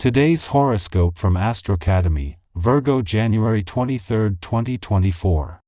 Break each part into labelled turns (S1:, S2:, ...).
S1: Today's horoscope from Astrocademy, Virgo January 23, 2024.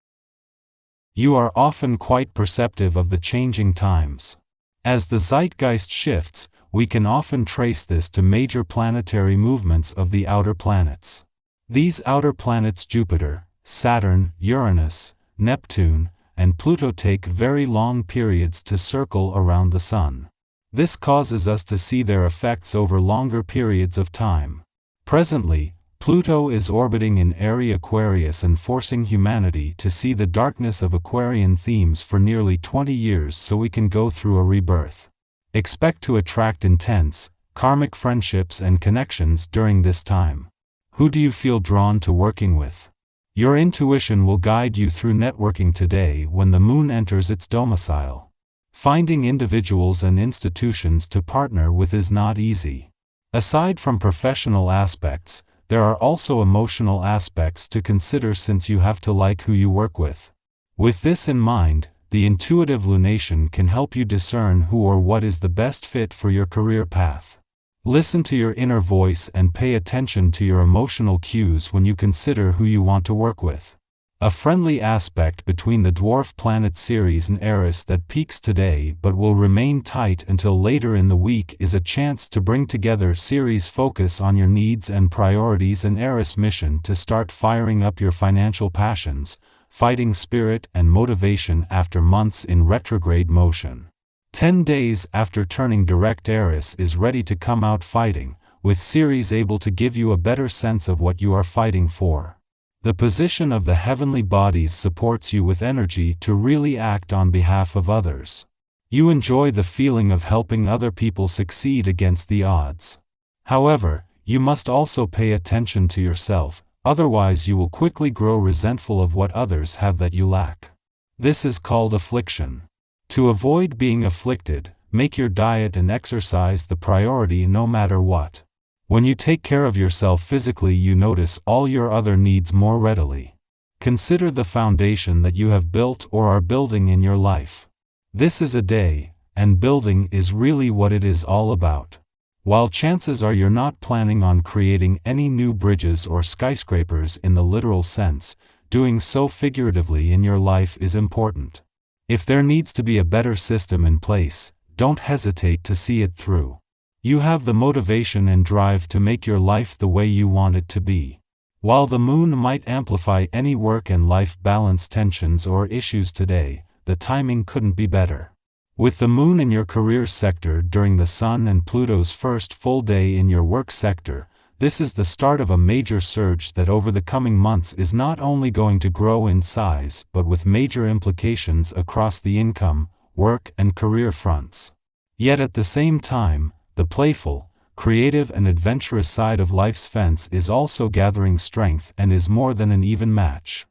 S1: You are often quite perceptive of the changing times. As the zeitgeist shifts, we can often trace this to major planetary movements of the outer planets. These outer planets Jupiter, Saturn, Uranus, Neptune, and Pluto take very long periods to circle around the Sun. This causes us to see their effects over longer periods of time. Presently, Pluto is orbiting in area Aquarius and forcing humanity to see the darkness of Aquarian themes for nearly 20 years so we can go through a rebirth. Expect to attract intense, karmic friendships and connections during this time. Who do you feel drawn to working with? Your intuition will guide you through networking today when the moon enters its domicile. Finding individuals and institutions to partner with is not easy. Aside from professional aspects, there are also emotional aspects to consider since you have to like who you work with. With this in mind, the intuitive lunation can help you discern who or what is the best fit for your career path. Listen to your inner voice and pay attention to your emotional cues when you consider who you want to work with. A friendly aspect between the dwarf planet Ceres and Eris that peaks today but will remain tight until later in the week is a chance to bring together Ceres' focus on your needs and priorities and Eris' mission to start firing up your financial passions, fighting spirit and motivation after months in retrograde motion. 10 days after turning direct, Eris is ready to come out fighting, with Ceres able to give you a better sense of what you are fighting for. The position of the heavenly bodies supports you with energy to really act on behalf of others. You enjoy the feeling of helping other people succeed against the odds. However, you must also pay attention to yourself, otherwise you will quickly grow resentful of what others have that you lack. This is called affliction. To avoid being afflicted, make your diet and exercise the priority no matter what. When you take care of yourself physically, you notice all your other needs more readily. Consider the foundation that you have built or are building in your life. This is a day, and building is really what it is all about. While chances are you're not planning on creating any new bridges or skyscrapers in the literal sense, doing so figuratively in your life is important. If there needs to be a better system in place, don't hesitate to see it through. You have the motivation and drive to make your life the way you want it to be. While the moon might amplify any work and life balance tensions or issues today, the timing couldn't be better. With the moon in your career sector during the Sun and Pluto's first full day in your work sector, this is the start of a major surge that over the coming months is not only going to grow in size but with major implications across the income, work and career fronts. Yet at the same time, the playful, creative and adventurous side of life's fence is also gathering strength and is more than an even match.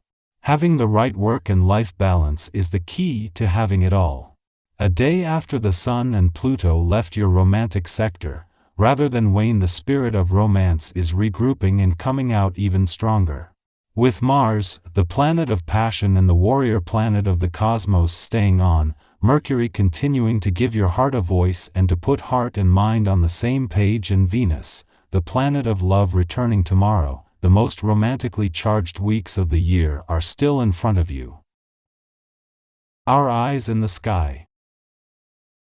S1: Having the right work and life balance is the key to having it all. A day after the Sun and Pluto left your romantic sector, rather than wane, the spirit of romance is regrouping and coming out even stronger. With Mars, the planet of passion, and the warrior planet of the cosmos staying on, Mercury continuing to give your heart a voice and to put heart and mind on the same page, and Venus, the planet of love, returning tomorrow, the most romantically charged weeks of the year are still in front of you. Our eyes in the sky.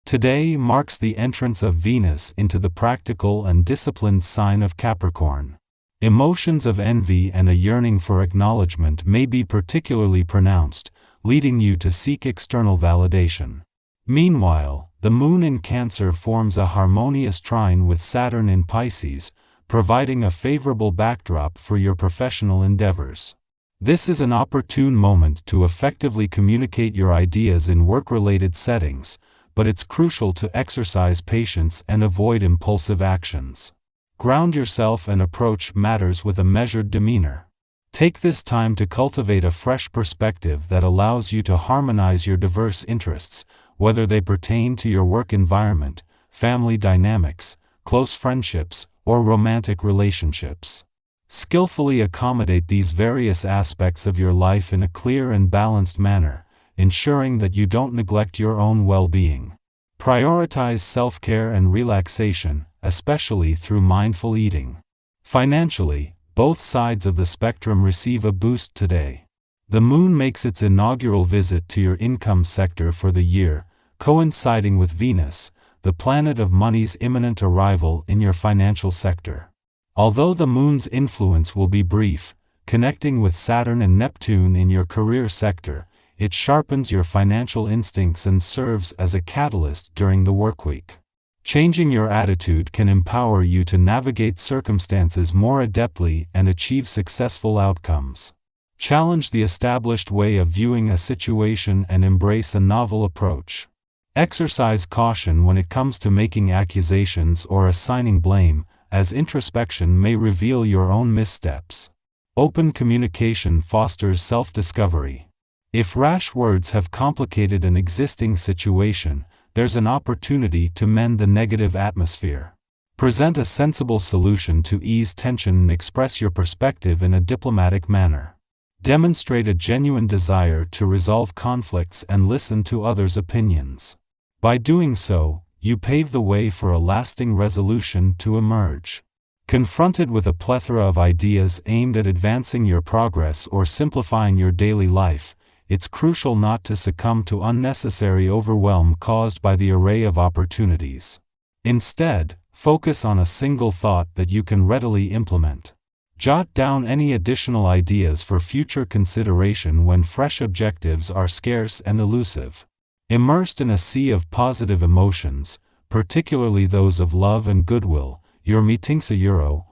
S1: Today marks the entrance of Venus into the practical and disciplined sign of Capricorn. Emotions of envy and a yearning for acknowledgement may be particularly pronounced, leading you to seek external validation. Meanwhile, the moon in Cancer forms a harmonious trine with Saturn in Pisces, providing a favorable backdrop for your professional endeavors. This is an opportune moment to effectively communicate your ideas in work-related settings, but it's crucial to exercise patience and avoid impulsive actions. Ground yourself and approach matters with a measured demeanor. Take this time to cultivate a fresh perspective that allows you to harmonize your diverse interests, whether they pertain to your work environment, family dynamics, close friendships, or romantic relationships. Skillfully accommodate these various aspects of your life in a clear and balanced manner, ensuring that you don't neglect your own well-being. Prioritize self-care and relaxation, especially through mindful eating. Financially, both sides of the spectrum receive a boost today. The moon makes its inaugural visit to your income sector for the year, coinciding with Venus, the planet of money's imminent arrival in your financial sector. Although the moon's influence will be brief, connecting with Saturn and Neptune in your career sector, it sharpens your financial instincts and serves as a catalyst during the workweek. Changing your attitude can empower you to navigate circumstances more adeptly and achieve successful outcomes. Challenge the established way of viewing a situation and embrace a novel approach. Exercise caution when it comes to making accusations or assigning blame, as introspection may reveal your own missteps. Open communication fosters self-discovery. If rash words have complicated an existing situation, there's an opportunity to mend the negative atmosphere. Present a sensible solution to ease tension and express your perspective in a diplomatic manner. Demonstrate a genuine desire to resolve conflicts and listen to others' opinions. By doing so, you pave the way for a lasting resolution to emerge. Confronted with a plethora of ideas aimed at advancing your progress or simplifying your daily life, it's crucial not to succumb to unnecessary overwhelm caused by the array of opportunities. Instead, focus on a single thought that you can readily implement. Jot down any additional ideas for future consideration when fresh objectives are scarce and elusive. Immersed in a sea of positive emotions, particularly those of love and goodwill, your meetings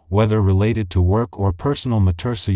S1: whether related to work or personal matters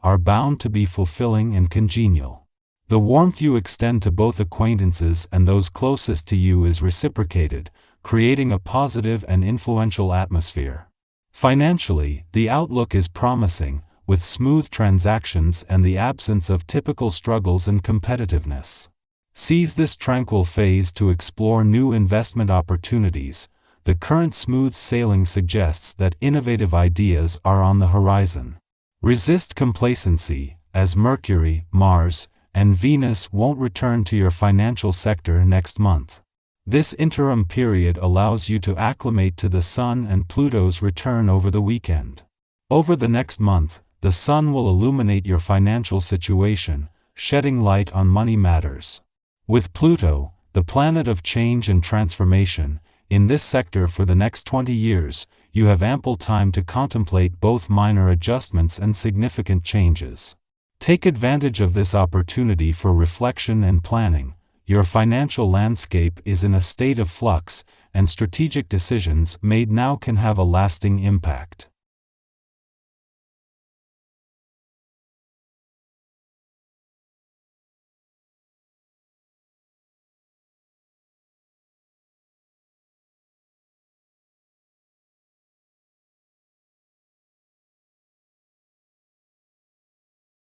S1: are bound to be fulfilling and congenial. The warmth you extend to both acquaintances and those closest to you is reciprocated, creating a positive and influential atmosphere. Financially, the outlook is promising, with smooth transactions and the absence of typical struggles and competitiveness. Seize this tranquil phase to explore new investment opportunities. The current smooth sailing suggests that innovative ideas are on the horizon. Resist complacency, as Mercury, Mars, and Venus won't return to your financial sector next month. This interim period allows you to acclimate to the Sun and Pluto's return over the weekend. Over the next month, the Sun will illuminate your financial situation, shedding light on money matters. With Pluto, the planet of change and transformation, in this sector for the next 20 years, you have ample time to contemplate both minor adjustments and significant changes. Take advantage of this opportunity for reflection and planning. Your financial landscape is in a state of flux, and strategic decisions made now can have a lasting impact.